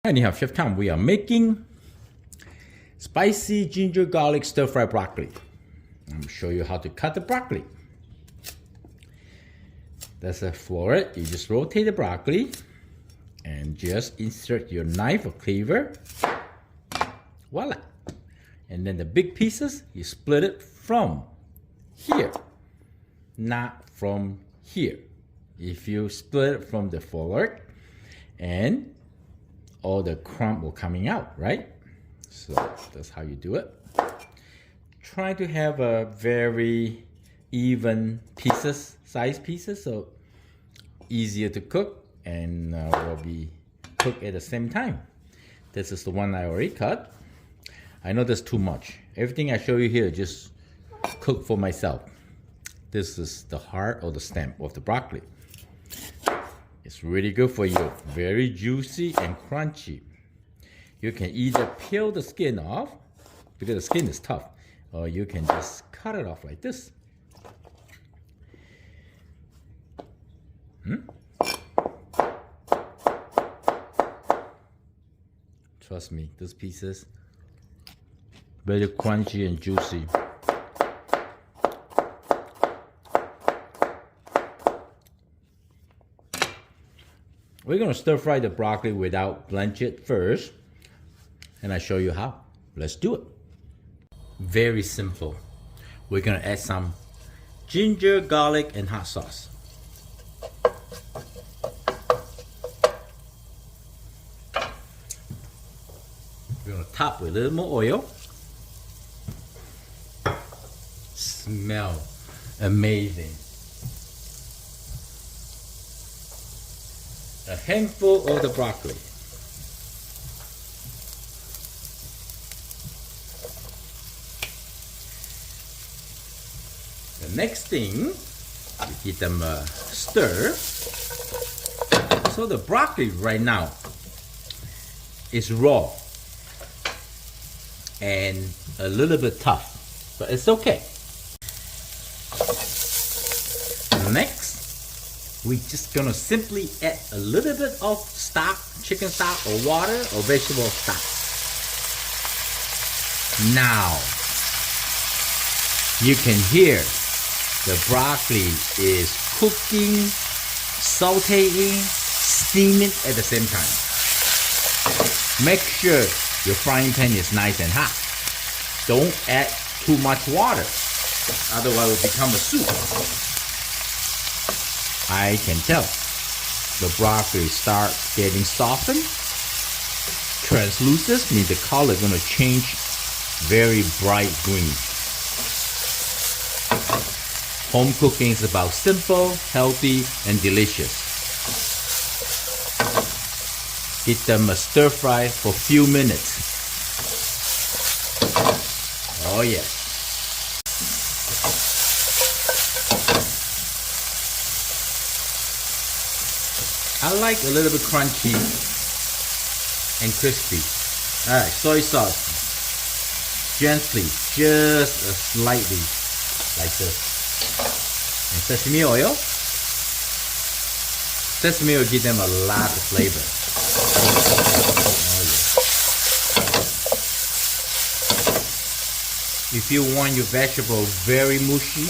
Hi, ni hao, Chef Tom. We are making spicy ginger garlic stir-fried broccoli. I'm going to show you how to cut the broccoli. That's a floret. You just rotate the broccoli and just insert your knife or cleaver. Voila. And then the big pieces, you split it from here, not from here. If you split it from the floret, and all the crumb will coming out, right? So that's how you do it. Try to have a very even size pieces, so easier to cook and will be cooked at the same time. This is the one I already cut. I know there's too much. Everything I show you here, just cook for myself. This is the heart or the stem of the broccoli. It's really good for you. Very juicy and crunchy. You can either peel the skin off, because the skin is tough, or you can just cut it off like this. Trust me, these pieces very crunchy and juicy. We're going to stir fry the broccoli without blanch it first, and I show you how. Let's do it. Very simple. We're going to add some ginger, garlic, and hot sauce. We're going to top with a little more oil. Smell amazing. A handful of the broccoli. The next thing, you give them a stir. So the broccoli right now is raw and a little bit tough, but it's okay. Next, we're just gonna simply add a little bit of stock, chicken stock or water or vegetable stock. Now, you can hear the broccoli is cooking, sauteing, steaming at the same time. Make sure your frying pan is nice and hot. Don't add too much water, otherwise it will become a soup. I can tell the broccoli start getting softened. Translucent means the color is going to change very bright green. Home cooking is about simple, healthy, and delicious. Give them a stir fry for a few minutes. Oh yes. I like a little bit crunchy and crispy. Alright, soy sauce. Gently, just slightly, like this. And sesame oil. Sesame will give them a lot of flavor. Oh, yeah. If you want your vegetable very mushy,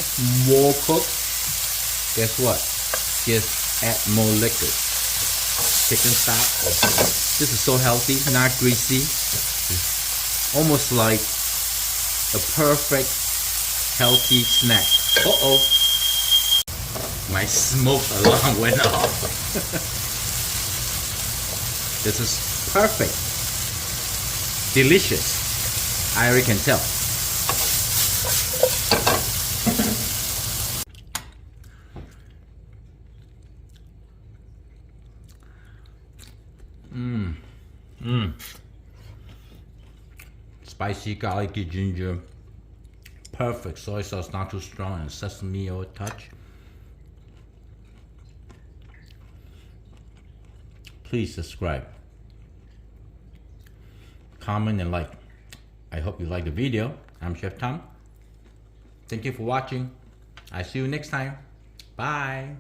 more cooked, guess what? Just add more liquid. Chicken stock. This is so healthy, not greasy. It's almost like a perfect healthy snack. Uh-oh. My smoke alarm went off. This is perfect. Delicious. I already can tell. Spicy garlicky ginger. Perfect soy sauce, not too strong, and sesame oil touch. Please subscribe, comment, and like. I hope you like the video. I'm Chef Tom. Thank you for watching. I see you next time. Bye.